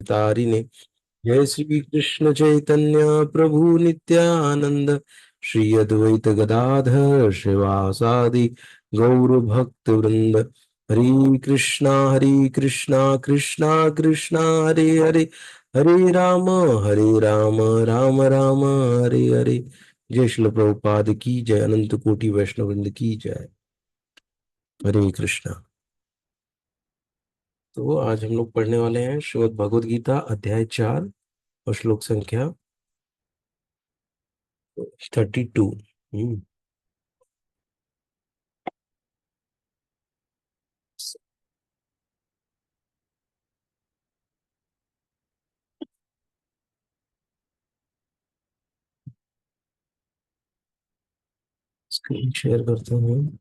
तारिणे। जय श्री कृष्ण चैतन्य प्रभु नित्यानंद, श्री अद्वैत गदाधर श्रीवासादि गौर भक्त वृंद। हरे कृष्णा कृष्णा कृष्णा हरे हरे, हरे राम राम राम हरे हरे। जय श्री प्रभुपाद की जय, अनंत कोटि वैष्णव वृंद की जय। हरे कृष्णा। तो आज हम लोग पढ़ने वाले हैं श्रीमद् भगवद गीता अध्याय 4 और श्लोक संख्या 32। स्क्रीन शेयर करता हूँ।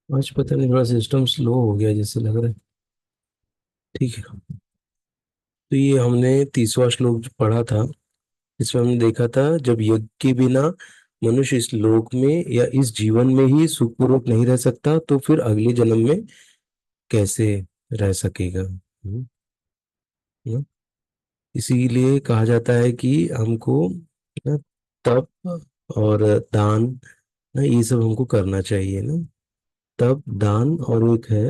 आज पता नहीं, थोड़ा सिस्टम स्लो हो गया जैसे लग रहा है। ठीक है। तो ये हमने 30वां श्लोक जो पढ़ा था, इसमें हमने देखा था जब यज्ञ के बिना मनुष्य इस लोक में या इस जीवन में ही सुखपूर्वक नहीं रह सकता, तो फिर अगले जन्म में कैसे रह सकेगा। हम्म। इसीलिए कहा जाता है कि हमको ना तप और दान, ना ये सब हमको करना चाहिए ना। तप, दान और एक है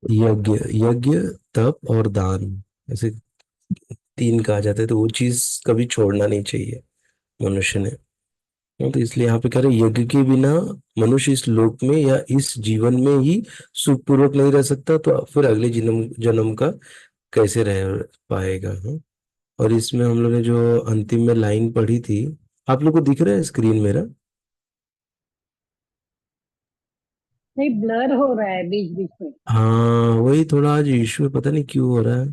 यज्ञ। यज्ञ, तप और दान, ऐसे तीन कहा जाता है। तो वो चीज कभी छोड़ना नहीं चाहिए मनुष्य ने। तो इसलिए यहाँ पे कह रहे हैं, यज्ञ के बिना मनुष्य इस लोक में या इस जीवन में ही सुखपूर्वक नहीं रह सकता, तो फिर अगले जन्म जन्म का कैसे रह पाएगा। हाँ? और इसमें हम लोग ने जो अंतिम में लाइन पढ़ी थी, आप लोग को दिख रहा है स्क्रीन मेरा? नहीं, ब्लर हो रहा है बीच बीच में। हाँ, वही थोड़ा आज इश्यू पता नहीं क्यों हो रहा है।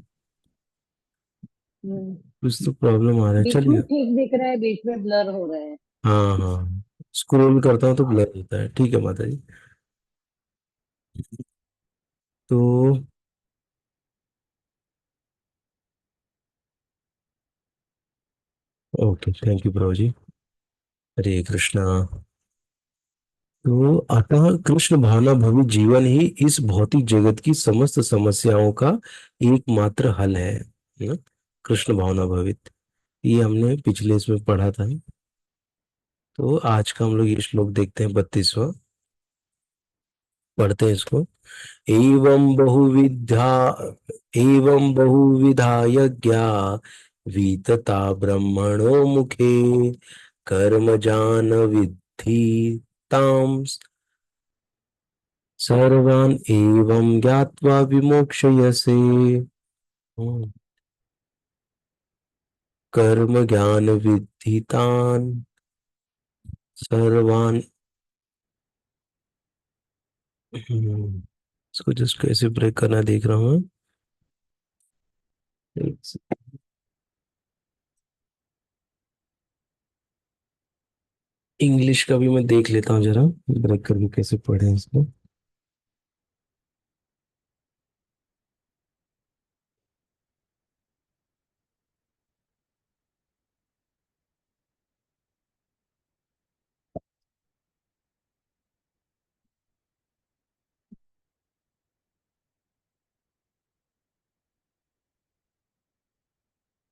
हम्म, कुछ तो प्रॉब्लम आ रहा है, बीच में चलिए। ठीक दिख रहा है, बीच में ब्लर हो रहा है। हाँ हाँ, स्क्रॉल करता हूँ तो ब्लर होता है। ठीक है माता जी। तो ओके, थैंक यू प्रभु जी। हरे कृष्णा। तो अतः कृष्ण भावना भवित जीवन ही इस भौतिक जगत की समस्त समस्याओं का एकमात्र हल है ना। कृष्ण भावना भवित, ये हमने पिछले इसमें पढ़ा था। तो आज का हम लोग ये श्लोक देखते हैं, 32वां। पढ़ते हैं इसको। एवं बहुविधा, एवं बहुविधा यज्ञा वीतता ब्रह्मणो मुखे, कर्मजान विद्धि ताम सर्वान् एवं ज्ञात्वा विमोक्षयसे। हम्म, कर्म ज्ञान विद्धि तान् सर्वान्। इसको जस्ट कैसे ब्रेक करना देख रहा हूँ। इंग्लिश का भी मैं देख लेता हूँ जरा, ब्रेक करके कैसे पढ़े इसको।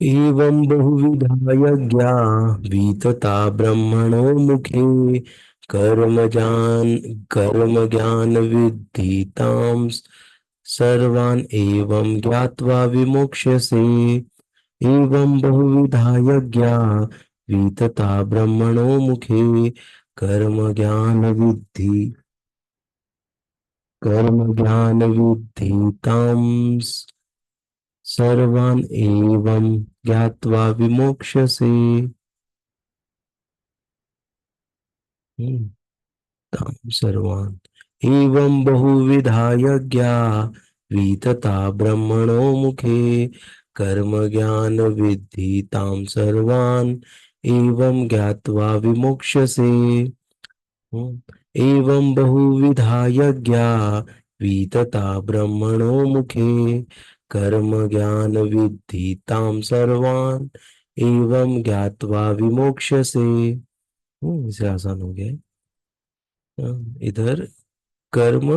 एवं बहुविधा यज्ञा वितता ब्रह्मणो मुखे कर्म ज्ञान विद्धितां सर्वान् एवं ज्ञात्वा विमोक्ष्यसे। एवं बहुविधा यज्ञा वितता ब्रह्मणो मुखे कर्म ज्ञान विद्धितां सर्वान् एवं ज्ञात्वा विमोक्ष्यसे। हम्म, तां सर्वान् एवं बहुविधा यज्ञा वितता ब्रह्मणो मुखे कर्म ज्ञान विद्धि तां सर्वान् एवं ज्ञात्वा विमोक्ष्यसे। एवं बहुविधा यज्ञा वितता ब्रह्मणो मुखे कर्म ज्ञान विद्धि तां सर्वान् एवं ज्ञात्वा विमोक्ष्यसे। इसे आसान हो गया। इधर कर्म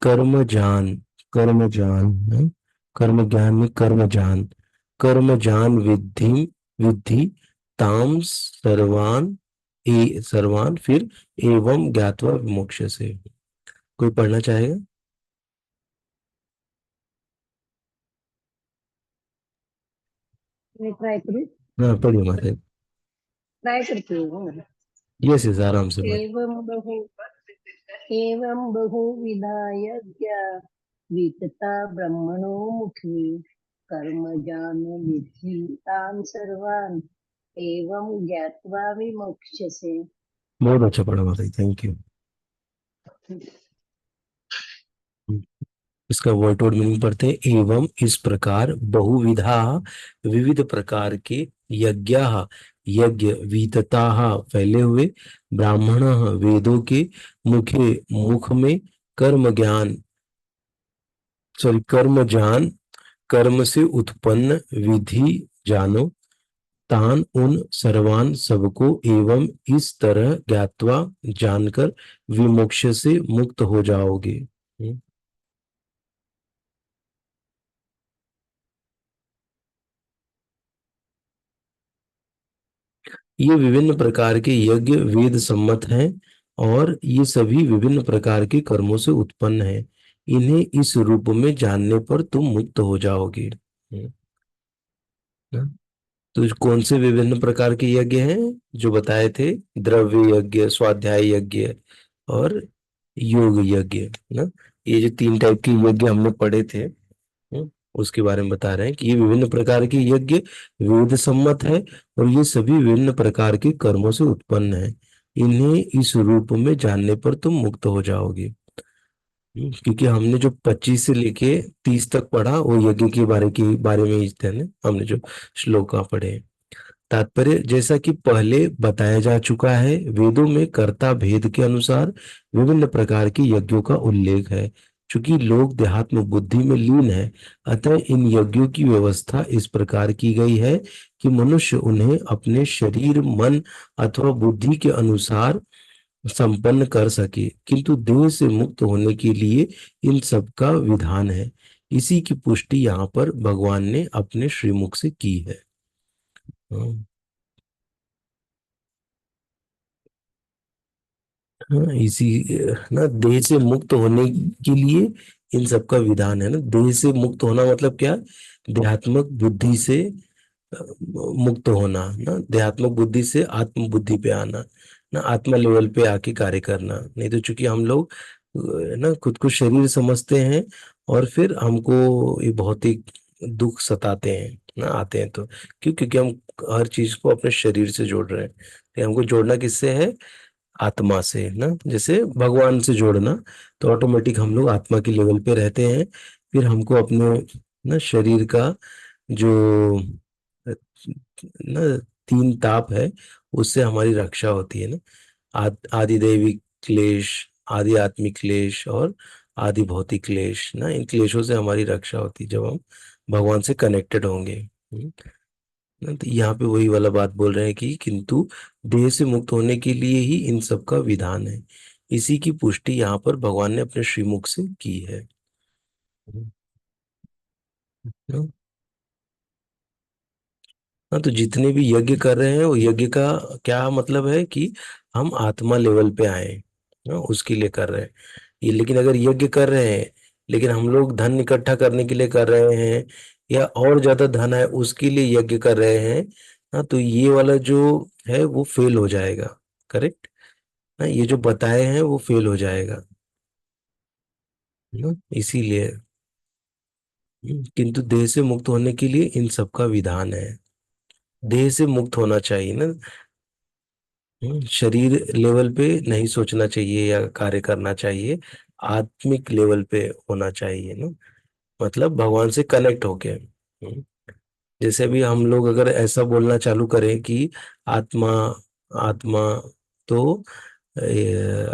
कर्म जान कर्म जान है। कर्म ज्ञान में कर्म जान विद्धि विद्धि ताम सर्वान सर्वान फिर एवं ज्ञात्वा मोक्ष से। कोई पढ़ना चाहेगा? मैं ट्राई करूँ। हाँ पढ़िए माता। ट्राई करती हूँ। यस यस आराम से पढ़। एवं बहु एवं बहुविधा यज्ञा वितता ब्रह्मणो मुखे कर्म जान विद्धि तान् सर्वान् एवं ज्ञात्वा विमोक्ष्यसे। बहुत अच्छा पढ़ा माता, थैंक यू। इसका वर्ड वर्ड मीनिंग पढ़ते हैं। एवं इस प्रकार बहुविधा विविध प्रकार के यज्ञ यज्ञ वितता फैले हुए ब्राह्मण वेदों के मुखे मुख में कर्म ज्ञान कर्म जान कर्म से उत्पन्न विधि जानो तान उन सर्वान सबको एवं इस तरह ज्ञात्वा जानकर विमोक्ष से मुक्त हो जाओगे। ये विभिन्न प्रकार के यज्ञ वेद सम्मत हैं और ये सभी विभिन्न प्रकार के कर्मों से उत्पन्न हैं। इन्हें इस रूप में जानने पर तुम मुक्त हो जाओगे। ना? तो कौन से विभिन्न प्रकार के यज्ञ हैं जो बताए थे? द्रव्य यज्ञ, स्वाध्याय यज्ञ और योग यज्ञ। ना, ये जो तीन टाइप के यज्ञ हमने पढ़े थे, उसके बारे में बता रहे हैं कि ये विभिन्न प्रकार के यज्ञ वेद सम्मत है और ये सभी विभिन्न प्रकार के कर्मों से उत्पन्न है। इन्हें इस रूप में जानने पर तुम मुक्त हो जाओगे। क्योंकि हमने जो 25 से लेके 30 तक पढ़ा वो यज्ञ के बारे में ही थे ना, हमने जो श्लोक पढ़े। तात्पर्य जैसा कि पहले बताया जा चुका है, वेदों में कर्ता भेद के अनुसार विभिन्न प्रकार के यज्ञों का उल्लेख है। चूंकि लोग देहात्म बुद्धि में लीन है, अतः इन यज्ञों की व्यवस्था इस प्रकार की गई है कि मनुष्य उन्हें अपने शरीर मन अथवा बुद्धि के अनुसार संपन्न कर सके, किंतु देह से मुक्त होने के लिए इन सब का विधान है। इसी की पुष्टि यहाँ पर भगवान ने अपने श्रीमुख से की है। हाँ, हाँ, इसी ना देह से मुक्त होने के लिए इन सब का विधान है। ना, देह से मुक्त होना मतलब क्या? देहात्मक बुद्धि से मुक्त होना। ना, देहात्मक बुद्धि से आत्म बुद्धि पे आना। ना, आत्मा लेवल पे आके कार्य करना। नहीं तो चूंकि हम लोग ना खुद को शरीर समझते हैं और फिर हमको ये भौतिक दुख सताते हैं ना, आते हैं तो क्यों? क्योंकि हम हर चीज को अपने शरीर से जोड़ रहे हैं। तो हमको जोड़ना किससे है? आत्मा से। ना, जैसे भगवान से जोड़ना, तो ऑटोमेटिक हम लोग आत्मा के लेवल पे रहते हैं। फिर हमको अपने ना शरीर का जो ना तीन ताप है, उससे हमारी रक्षा होती है। ना, आदि दैविक क्लेश, आदि आत्मिक क्लेश और आदि भौतिक क्लेश। ना, इन क्लेशों से हमारी रक्षा होती है जब हम भगवान से कनेक्टेड होंगे। ना, तो यहाँ पे वही वाला बात बोल रहे हैं कि किंतु देह से मुक्त होने के लिए ही इन सब का विधान है। इसी की पुष्टि यहाँ पर भगवान ने अपने श्रीमुख से की है। ना, हाँ, तो जितने भी यज्ञ कर रहे हैं वो यज्ञ का क्या मतलब है कि हम आत्मा लेवल पे आए, हाँ, उसके लिए कर रहे हैं ये। लेकिन अगर यज्ञ कर रहे हैं लेकिन हम लोग धन इकट्ठा करने के लिए कर रहे हैं या और ज्यादा धन है उसके लिए यज्ञ कर रहे हैं, हाँ, तो ये वाला जो है वो फेल हो जाएगा। करेक्ट। हाँ, ये जो बताए हैं वो फेल हो जाएगा ना, इसीलिए। किंतु देह से मुक्त होने के लिए इन सब का विधान है। देह से मुक्त होना चाहिए ना। शरीर लेवल पे नहीं सोचना चाहिए या कार्य करना चाहिए, आत्मिक लेवल पे होना चाहिए ना, मतलब भगवान से कनेक्ट होके। जैसे भी हम लोग अगर ऐसा बोलना चालू करें कि आत्मा आत्मा, तो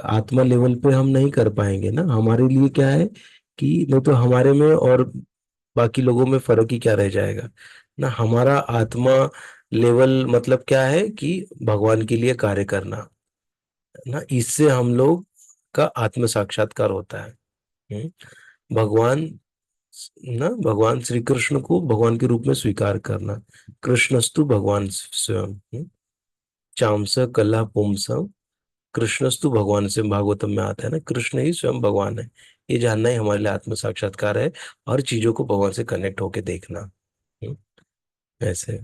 आत्मा लेवल पे हम नहीं कर पाएंगे ना। हमारे लिए क्या है कि नहीं तो हमारे में और बाकी लोगों में फर्क ही क्या रह जाएगा ना। हमारा आत्मा लेवल मतलब क्या है कि भगवान के लिए कार्य करना ना, इससे हम लोग का आत्म साक्षात्कार होता है। भगवान ना, भगवान श्री कृष्ण को भगवान के रूप में स्वीकार करना। कृष्णस्तु भगवान स्वयं। चामस कला पुमसम, कृष्णस्तु भगवान से भागवतम में आता है ना, कृष्ण ही स्वयं भगवान है। ये जानना ही हमारे लिए आत्म साक्षात्कार है, हर चीजों को भगवान से कनेक्ट होके देखना। हम्म, ऐसे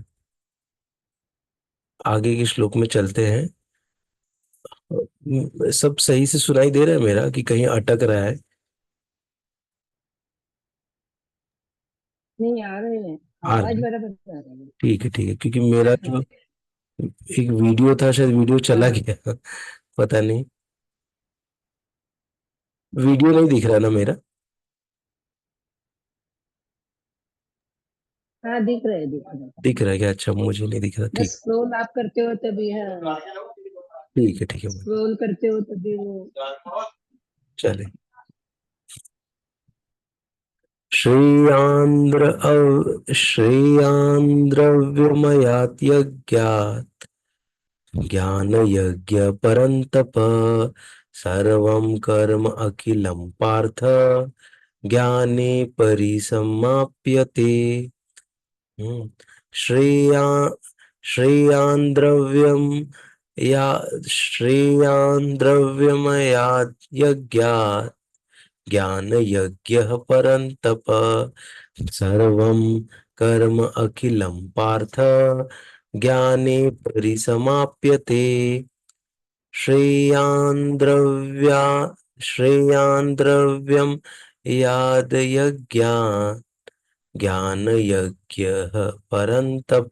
आगे के श्लोक में चलते हैं। सब सही से सुनाई दे रहा है मेरा कि कहीं अटक रहा है? नहीं आ रहे हैं, आ रहा आवाज है? बराबर आ रही है। ठीक है, ठीक है, क्योंकि मेरा हाँ जो एक वीडियो था शायद वीडियो चला हाँ गया पता नहीं। वीडियो नहीं दिख रहा ना मेरा? हाँ, दिख रहे दिख रहे। दिख रहा है क्या? अच्छा, मुझे नहीं दिख रहा। बस ठीक। स्क्रॉल आप करते हो तभी, हाँ, ठीक है, ठीक है। स्क्रॉल करते हो तभी वो। चले। श्रेयान्द्रव्यमयात्यज्ञात् ज्ञान यज्ञ परन्तप, सर्वं कर्म अखिलं पार्थ ज्ञाने परिसमाप्यते। हम्म, श्रेया श्रेयान् द्रव्यम या श्रेयान् द्रव्यमया यज्ञात् ज्ञान यज्ञ परन्तप, सर्वं कर्म अखिलं पार्थ ज्ञाने परिसमाप्यते। श्रेयान् द्रव्या श्रेयान् द्रव्यम यादयज्ञा ज्ञान यज्ञ परन्तप,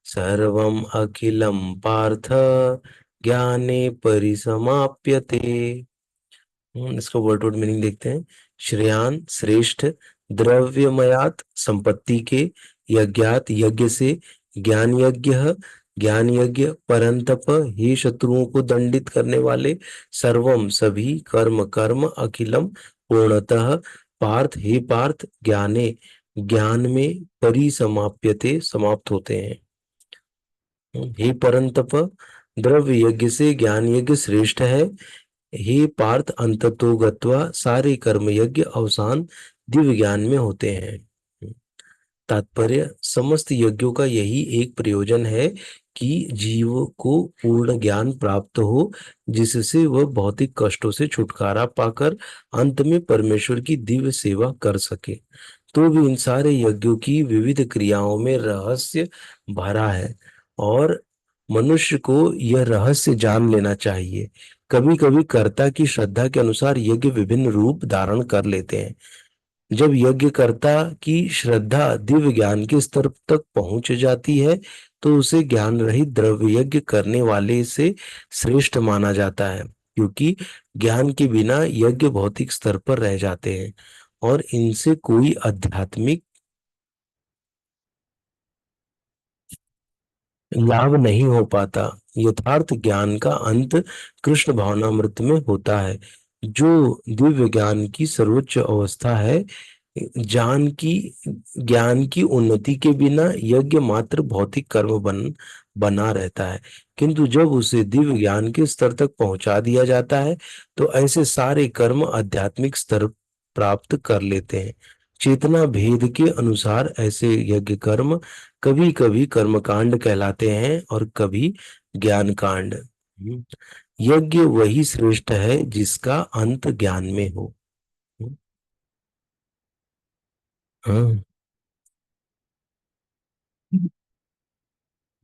सर्वम् अखिलं पार्थ ज्ञाने परिसमाप्यते। इसको वर्ड वर्ड मीनिंग देखते हैं। श्रेयान श्रेष्ठ, द्रव्यमयात संपत्ति के, यज्ञात यज्ञ से, ज्ञान यज्ञ ज्ञान यज्ञ, परंतप ही शत्रुओं को दंडित करने वाले, सर्वम सभी, कर्म कर्म, अखिलम पूर्णतः, पार्थ ही पार्थ, ज्ञाने ज्ञान में, परिसमाप्यते समाप्त होते हैं। हे परंतप, द्रव्य यज्ञ से ज्ञान यज्ञ श्रेष्ठ है। हे पार्थ, अंततो गत्वा सारे कर्म यज्ञ अवसान दिव्य ज्ञान में होते हैं। तात्पर्य, समस्त यज्ञों का यही एक प्रयोजन है कि जीव को पूर्ण ज्ञान प्राप्त हो, जिससे वह भौतिक कष्टों से छुटकारा पाकर अंत में परमेश्वर की दिव्य सेवा कर सके। तो भी इन सारे यज्ञों की विविध क्रियाओं में रहस्य भरा है और मनुष्य को यह रहस्य जान लेना चाहिए। कभी कभी कर्ता की श्रद्धा के अनुसार यज्ञ विभिन्न रूप धारण कर लेते हैं। जब यज्ञकर्ता की श्रद्धा दिव्य ज्ञान के स्तर तक पहुंच जाती है तो उसे ज्ञान रहित द्रव्य यज्ञ करने वाले से श्रेष्ठ माना जाता है, क्योंकि ज्ञान के बिना यज्ञ भौतिक स्तर पर रह जाते हैं और इनसे कोई आध्यात्मिक लाभ नहीं हो पाता। यथार्थ ज्ञान का अंत कृष्ण भावनामृत में होता है, जो दिव्य ज्ञान की सर्वोच्च अवस्था है। जान की ज्ञान की उन्नति के बिना यज्ञ मात्र भौतिक कर्म बना रहता है, किंतु जब उसे दिव्य ज्ञान के स्तर तक पहुंचा दिया जाता है तो ऐसे सारे कर्म आध्यात्मिक स्तर प्राप्त कर लेते हैं। चेतना भेद के अनुसार ऐसे यज्ञ कर्म कभी कभी कर्मकांड कहलाते हैं और कभी ज्ञान कांड। यज्ञ वही श्रेष्ठ है जिसका अंत ज्ञान में हो। हम्म, हाँ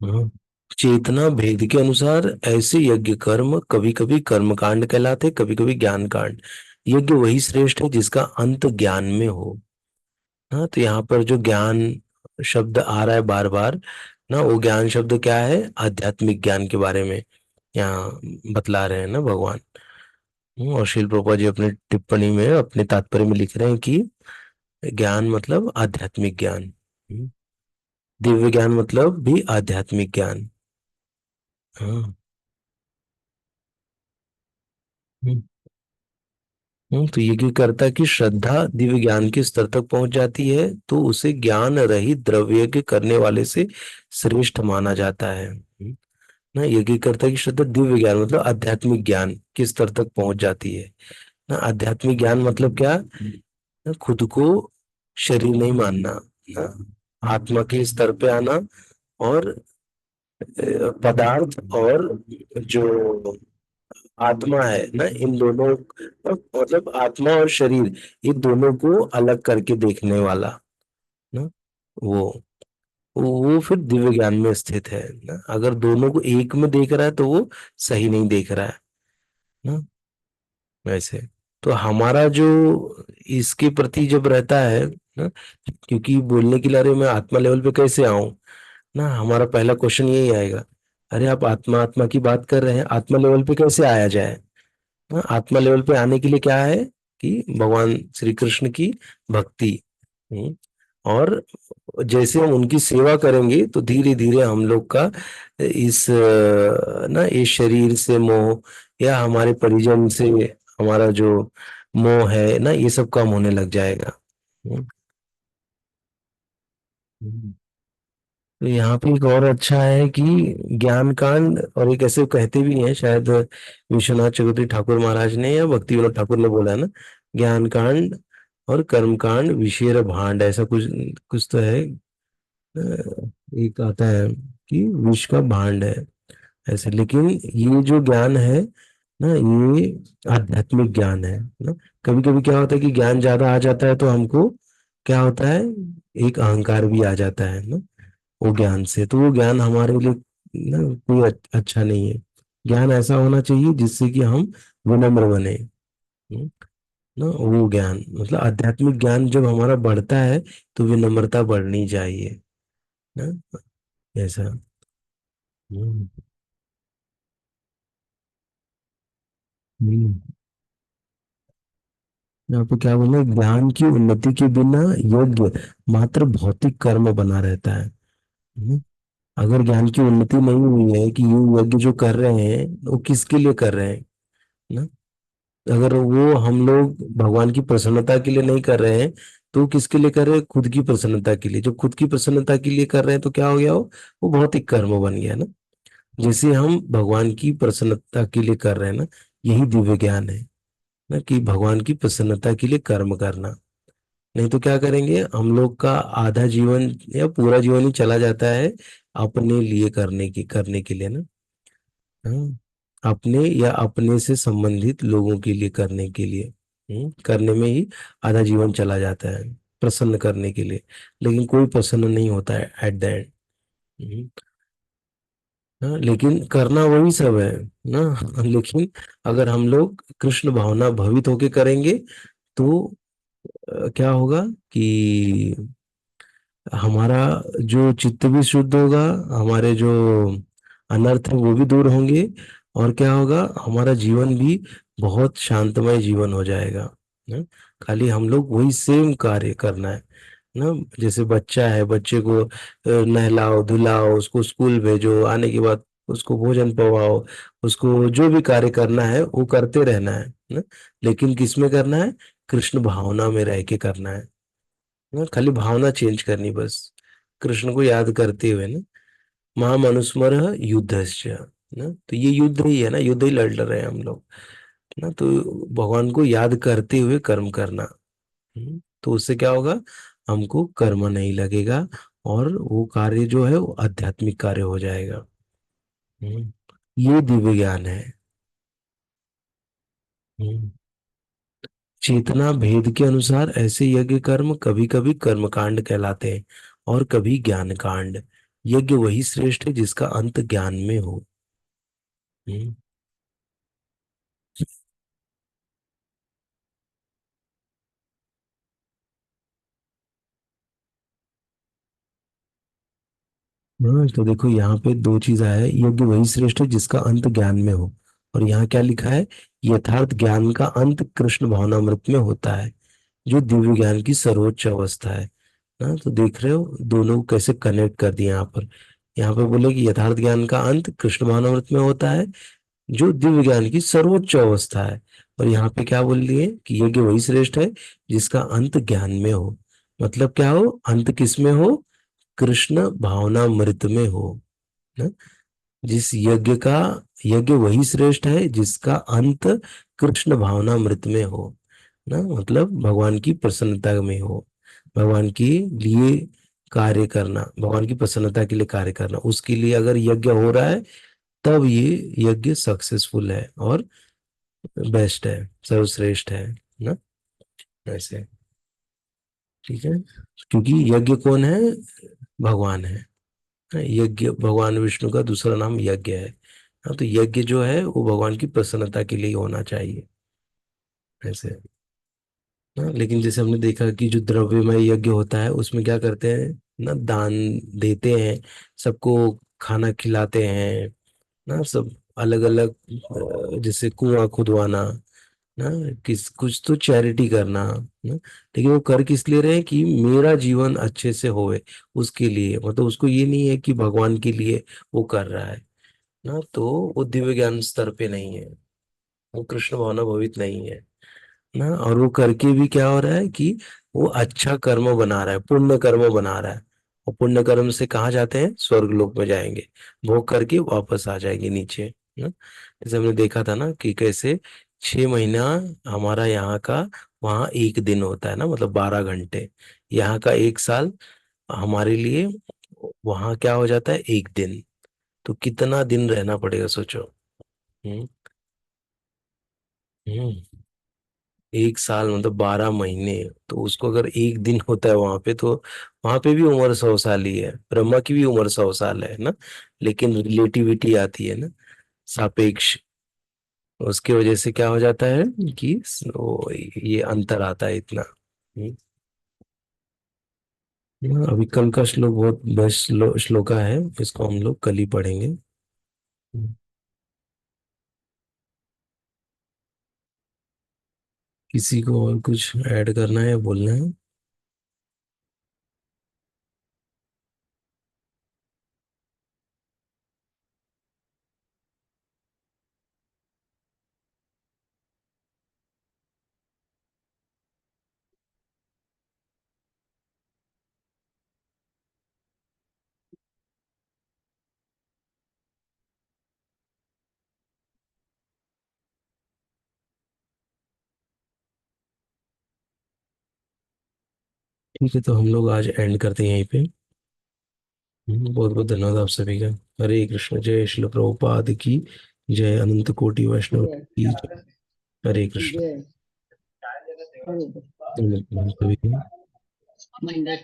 हाँ। चेतना भेद के अनुसार ऐसे यज्ञ कर्म कभी कभी कर्मकांड कहलाते, कभी कभी ज्ञान कांड। यज्ञ वही श्रेष्ठ है जिसका अंत ज्ञान में हो। हाँ, तो यहाँ पर जो ज्ञान शब्द आ रहा है बार बार ना, वो ज्ञान शब्द क्या है? आध्यात्मिक ज्ञान के बारे में यहाँ बतला रहे हैं ना भगवान। और श्रील प्रभुपाद जी अपने टिप्पणी में, अपने तात्पर्य में लिख रहे हैं कि ज्ञान मतलब आध्यात्मिक ज्ञान। दिव्य ज्ञान मतलब भी आध्यात्मिक ज्ञान। हाँ। हम्म, तो यज्ञकर्ता की श्रद्धा दिव्य ज्ञान के स्तर तक पहुंच जाती है तो उसे ज्ञान रहित द्रव्य यज्ञ करने वाले से श्रेष्ठ माना जाता है। ना, यज्ञकर्ता की श्रद्धा दिव्य ज्ञान मतलब आध्यात्मिक ज्ञान के स्तर तक पहुंच जाती है। ना, आध्यात्मिक ज्ञान मतलब क्या? ना, खुद को शरीर नहीं मानना, ना, आत्मा के स्तर पे आना, और पदार्थ और जो आत्मा है ना, इन दोनों मतलब आत्मा और शरीर, इन दोनों को अलग करके देखने वाला ना, वो वो फिर दिव्य ज्ञान में स्थित है ना। अगर दोनों को एक में देख रहा है तो वो सही नहीं देख रहा है ना, वैसे। तो हमारा जो इसके प्रति जब रहता है ना, क्योंकि बोलने के लिए अरे मैं आत्मा लेवल पे कैसे आऊं ना, हमारा पहला क्वेश्चन यही आएगा, अरे आप आत्मा आत्मा की बात कर रहे हैं, आत्मा लेवल पे कैसे आया जाए? हाँ, आत्मा लेवल पे आने के लिए क्या है कि भगवान श्री कृष्ण की भक्ति। हम्म, और जैसे हम उनकी सेवा करेंगे तो धीरे धीरे हम लोग का इस ना इस शरीर से मोह, या हमारे परिजन से हमारा जो मोह है ना, ये सब कम होने लग जाएगा। हम्म, हम्म। तो यहाँ पे एक और अच्छा है कि ज्ञान कांड, और एक ऐसे कहते भी हैं शायद विश्वनाथ चक्रवर्ती ठाकुर महाराज ने या भक्ति विनोद ठाकुर ने बोला है ना, ज्ञान कांड और कर्म कांड विशेर भांड, ऐसा कुछ कुछ तो है। एक आता है कि विष का भांड है ऐसे। लेकिन ये जो ज्ञान है ना, ये आध्यात्मिक ज्ञान है ना। कभी कभी क्या होता है कि ज्ञान ज्यादा आ जाता है तो हमको क्या होता है, एक अहंकार भी आ जाता है ना वो ज्ञान से, तो वो ज्ञान हमारे लिए ना कोई अच्छा नहीं है। ज्ञान ऐसा होना चाहिए जिससे कि हम विनम्र बने। हम्म, ना वो ज्ञान मतलब आध्यात्मिक ज्ञान जब हमारा बढ़ता है तो विनम्रता बढ़नी चाहिए ना, ऐसा। हम्म, हम्म। यहाँ पे क्या बोले, ज्ञान की उन्नति के बिना यज्ञ मात्र भौतिक कर्म बना रहता है। हम्म, अगर ज्ञान की उन्नति नहीं हुई है कि ये यज्ञ जो कर रहे हैं वो किसके लिए कर रहे हैं ना, अगर वो हम लोग भगवान की प्रसन्नता के लिए नहीं कर रहे हैं तो वो किसके लिए कर रहे हैं? खुद की प्रसन्नता के लिए। जब खुद की प्रसन्नता के लिए कर रहे हैं तो क्या हो गया? वो भौतिक कर्म बन गया ना। जैसे हम भगवान की प्रसन्नता के लिए कर रहे हैं ना, यही दिव्य ज्ञान है ना, कि भगवान की प्रसन्नता के लिए कर्म करना। नहीं तो क्या करेंगे हम लोग का आधा जीवन या पूरा जीवन ही चला जाता है अपने लिए करने के लिए ना। हाँ, अपने या अपने से संबंधित लोगों के लिए करने के लिए, करने में ही आधा जीवन चला जाता है प्रसन्न करने के लिए। लेकिन कोई प्रसन्न नहीं होता है एट द एंड। हाँ, लेकिन करना वही सब है ना। लेकिन अगर हम लोग कृष्ण भावना भवित होके करेंगे तो क्या होगा कि हमारा जो चित्त भी शुद्ध होगा, हमारे जो अनर्थ है वो भी दूर होंगे, और क्या होगा, हमारा जीवन भी बहुत शांतमय जीवन हो जाएगा ना। खाली हम लोग वही सेम कार्य करना है ना। जैसे बच्चा है, बच्चे को नहलाओ धुलाओ, उसको स्कूल भेजो, आने के बाद उसको भोजन करवाओ, उसको जो भी कार्य करना है वो करते रहना है ना। लेकिन किस में करना है? कृष्ण भावना में रह के करना है ना। खाली भावना चेंज करनी बस, कृष्ण को याद करते हुए ना। माम अनुस्मर युद्धश्च ना, तो ये युद्ध ही है ना, युद्ध ही लड़ रहे हैं हम लोग ना। तो भगवान को याद करते हुए कर्म करना। तो उससे क्या होगा, हमको कर्म नहीं लगेगा और वो कार्य जो है वो आध्यात्मिक कार्य हो जाएगा। हम्म, ये दिव्य ज्ञान है। हम्म, चेतना भेद के अनुसार ऐसे यज्ञ कर्म कभी कभी कर्मकांड कहलाते हैं और कभी ज्ञान कांड। यज्ञ वही श्रेष्ठ है जिसका अंत ज्ञान में हो। हम्म, हाँ, तो देखो यहाँ पे दो चीज आया है, यज्ञ वही श्रेष्ठ है जिसका अंत ज्ञान में हो। और यहाँ क्या लिखा है, यथार्थ ज्ञान का अंत कृष्ण भावनामृत में होता है, जो दिव्य ज्ञान की सर्वोच्च अवस्था है। ना, तो देख रहे हो दोनों को कैसे कनेक्ट कर दिया यहाँ पर। यहाँ पे बोले कि यथार्थ ज्ञान का अंत कृष्ण भावनामृत में होता है, जो दिव्य ज्ञान की सर्वोच्च अवस्था है। और यहाँ पे क्या बोल रही है कि यज्ञ वही श्रेष्ठ है जिसका अंत ज्ञान में हो। मतलब क्या हो, अंत किस में हो, कृष्ण भावनामृत में हो ना। जिस यज्ञ का, यज्ञ वही श्रेष्ठ है जिसका अंत कृष्ण भावनामृत में हो ना, मतलब भगवान की प्रसन्नता में हो, भगवान के लिए कार्य करना, भगवान की प्रसन्नता के लिए कार्य करना, उसके लिए अगर यज्ञ हो रहा है तब ये यज्ञ सक्सेसफुल है और बेस्ट है, सर्वश्रेष्ठ है ना, ऐसे। ठीक है, क्योंकि यज्ञ कौन है, भगवान है। यज्ञ भगवान विष्णु का दूसरा नाम यज्ञ है। हाँ, तो यज्ञ जो है वो भगवान की प्रसन्नता के लिए होना चाहिए, ऐसे। हाँ, लेकिन जैसे हमने देखा कि जो द्रव्यमय यज्ञ होता है उसमें क्या करते हैं ना, दान देते हैं, सबको खाना खिलाते हैं ना, सब अलग अलग, जैसे कुआं खुदवाना ना, किस कुछ तो चैरिटी करना ना। लेकिन वो कर किस लिए रहे हैं कि मेरा जीवन अच्छे से होवे, उसके लिए, मतलब उसको ये नहीं है कि भगवान के लिए वो कर रहा है ना, तो वो दिव्य ज्ञान स्तर पे नहीं है, वो कृष्ण भावना भवित नहीं है ना। और वो करके भी क्या हो रहा है कि वो अच्छा कर्म बना रहा है, पुण्य कर्म बना रहा है। और पुण्य कर्म से कहाँ जाते हैं, स्वर्ग लोक में जाएंगे, भोग करके वापस आ जाएंगे नीचे ना। जैसे हमने देखा था ना कि कैसे 6 महीना हमारा यहाँ का, वहाँ एक दिन होता है ना, मतलब 12 घंटे। यहाँ का एक साल हमारे लिए वहाँ क्या हो जाता है, एक दिन। तो कितना दिन रहना पड़ेगा सोचो। हम्म। हम्म, एक साल मतलब 12 महीने। तो उसको अगर एक दिन होता है वहां पे, तो वहां पे भी उम्र 100 साल ही है, ब्रह्मा की भी उम्र 100 साल है ना। लेकिन रिलेटिविटी आती है ना, सापेक्ष, उसकी वजह से क्या हो जाता है कि ये अंतर आता है इतना। हम्म, अभी कल का श्लोक बहुत बेस्ट श्लोका है, इसको हम लोग कल ही पढ़ेंगे। हम्म, किसी को और कुछ ऐड करना है, बोलना है। ठीक है, तो हम लोग आज एंड करते हैं यहीं पे। बहुत बहुत धन्यवाद आप सभी का। हरे कृष्ण, जय श्री प्रभुपाद की जय, अनंत कोटि वैष्णव जय की जय। हरे कृष्ण। जय हरे हम सभी को मंगल